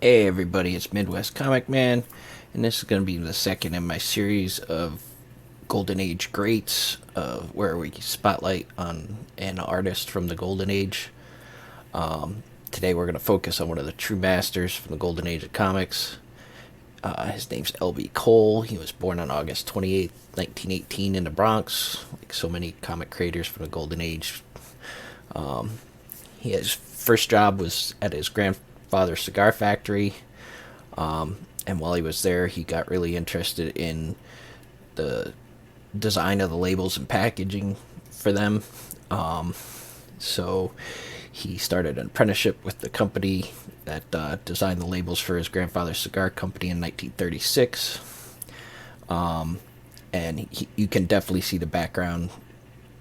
Hey everybody, it's Midwest Comic Man, and this is going to be the second in my series of Golden Age greats, where we spotlight on an artist from the Golden Age. Today we're going to focus on one of the true masters from the Golden Age of comics. His name's L.B. Cole. He was born on August 28th, 1918 in the Bronx, like so many comic creators from the Golden Age. His first job was at his grandfather's cigar factory. And while he was there, he got really interested in the design of the labels and packaging for them. So he started an apprenticeship with the company that designed the labels for his grandfather's cigar company in 1936. And you can definitely see the background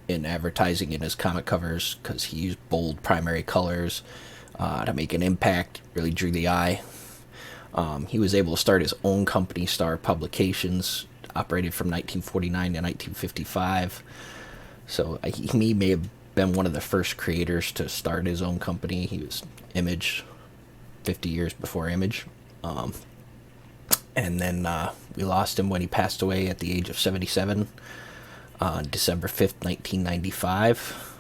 in advertising in his comic covers because he used bold primary colors to make an impact, really drew the eye. He was able to start his own company, Star Publications, operated from 1949 to 1955. So he may have been one of the first creators to start his own company. He was Image 50 years before Image. And then we lost him when he passed away at the age of 77 on December 5th, 1995.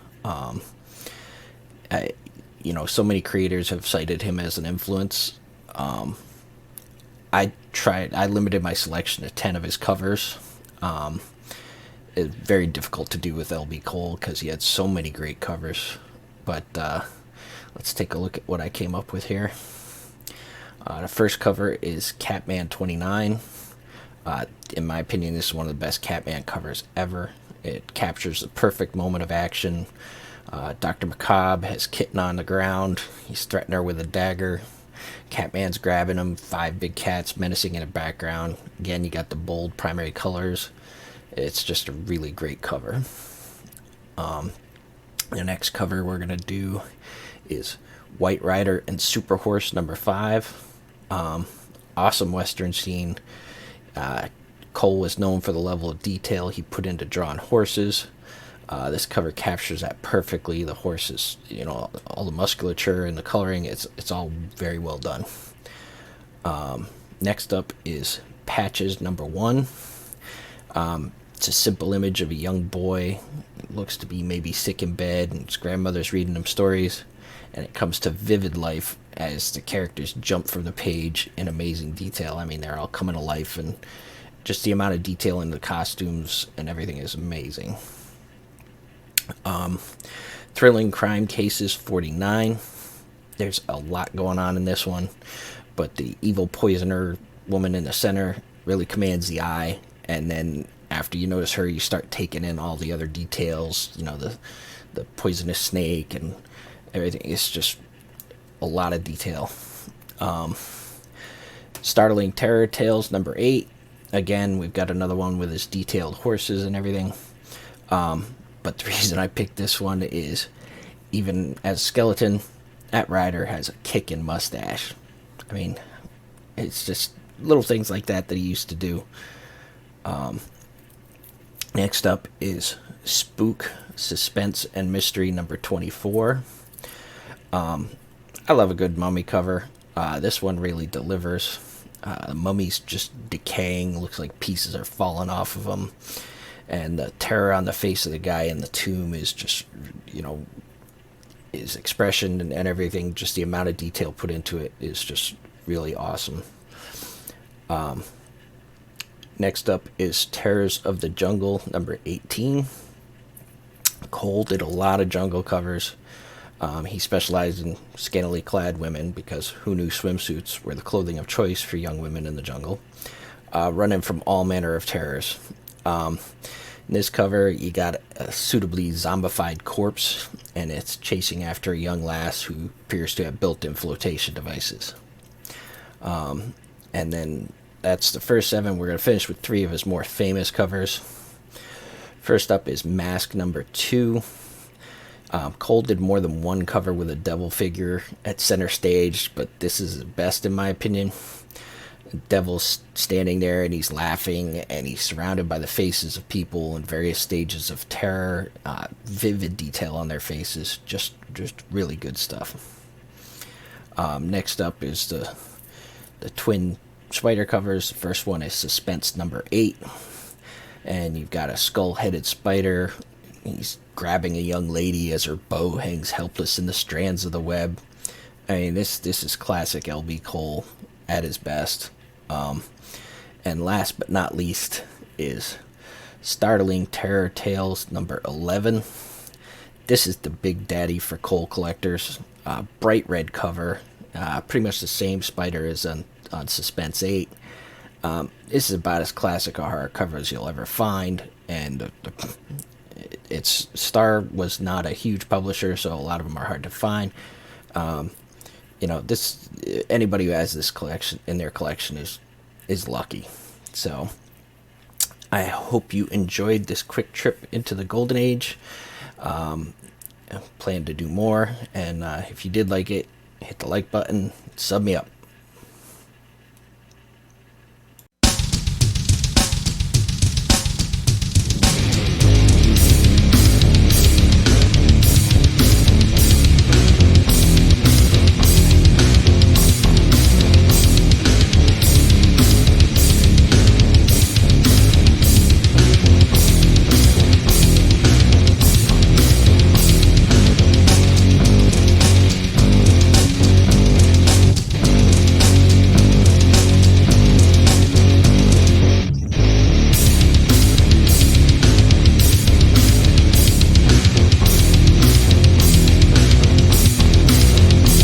So many creators have cited him as an influence. I limited my selection to 10 of his covers. It's very difficult to do with L.B. Cole because he had so many great covers. But let's take a look at what I came up with here. The first cover is Catman 29. In my opinion, this is one of the best Catman covers ever. It captures the perfect moment of action. Dr. Macabre has Kitten on the ground. He's threatening her with a dagger. Catman's grabbing him. 5 big cats menacing in the background. Again, you got the bold primary colors. It's just a really great cover. The next cover we're going to do is White Rider and Super Horse number 5. Awesome Western scene. Cole was known for the level of detail he put into drawing horses. This cover captures that perfectly. The horses, all the musculature and the coloring, it's all very well done. Next up is Patches number 1. It's a simple image of a young boy. It looks to be maybe sick in bed, and his grandmother's reading him stories. And it comes to vivid life as the characters jump from the page in amazing detail. I mean, they're all coming to life, and just the amount of detail in the costumes and everything is amazing. Thrilling Crime Cases 49. There's a lot going on in this one, but the evil poisoner woman in the center really commands the eye, and then after you notice her, you start taking in all the other details, the poisonous snake and everything. It's just a lot of detail. Startling Terror Tales number 8. Again, we've got another one with his detailed horses and everything. But the reason I picked this one is, even as a skeleton, that rider has a kickin' mustache. I mean, it's just little things like that he used to do. Next up is Spook, Suspense, and Mystery number 24. I love a good mummy cover. This one really delivers. The mummy's just decaying. Looks like pieces are falling off of him. And the terror on the face of the guy in the tomb is just, his expression and everything, just the amount of detail put into it is just really awesome. Next up is Terrors of the Jungle number 18. Cole did a lot of jungle covers. He specialized in scantily clad women because who knew swimsuits were the clothing of choice for young women in the jungle, running from all manner of terrors. In this cover, you got a suitably zombified corpse, and it's chasing after a young lass who appears to have built-in flotation devices. And then that's the first 7. We're going to finish with 3 of his more famous covers. First up is Mask number 2. Cole did more than one cover with a devil figure at center stage, but this is the best in my opinion. The devil's standing there and he's laughing, and he's surrounded by the faces of people in various stages of terror. Vivid detail on their faces, just really good stuff. Next up is the the twin spider covers. The first one is Suspense number 8, and you've got a skull-headed spider. He's grabbing a young lady as her bow hangs helpless in the strands of the web. I mean, this is classic L.B. Cole at his best. And last but not least is Startling Terror Tales number 11. This is the big daddy for Cole collectors. Bright red cover, pretty much the same spider as on Suspense 8. This is about as classic a horror cover as you'll ever find, and its Star was not a huge publisher, so a lot of them are hard to find. This anybody who has this collection in their collection is lucky. So I hope you enjoyed this quick trip into the Golden Age. I plan to do more, and if you did like it, hit the like button, sub me up.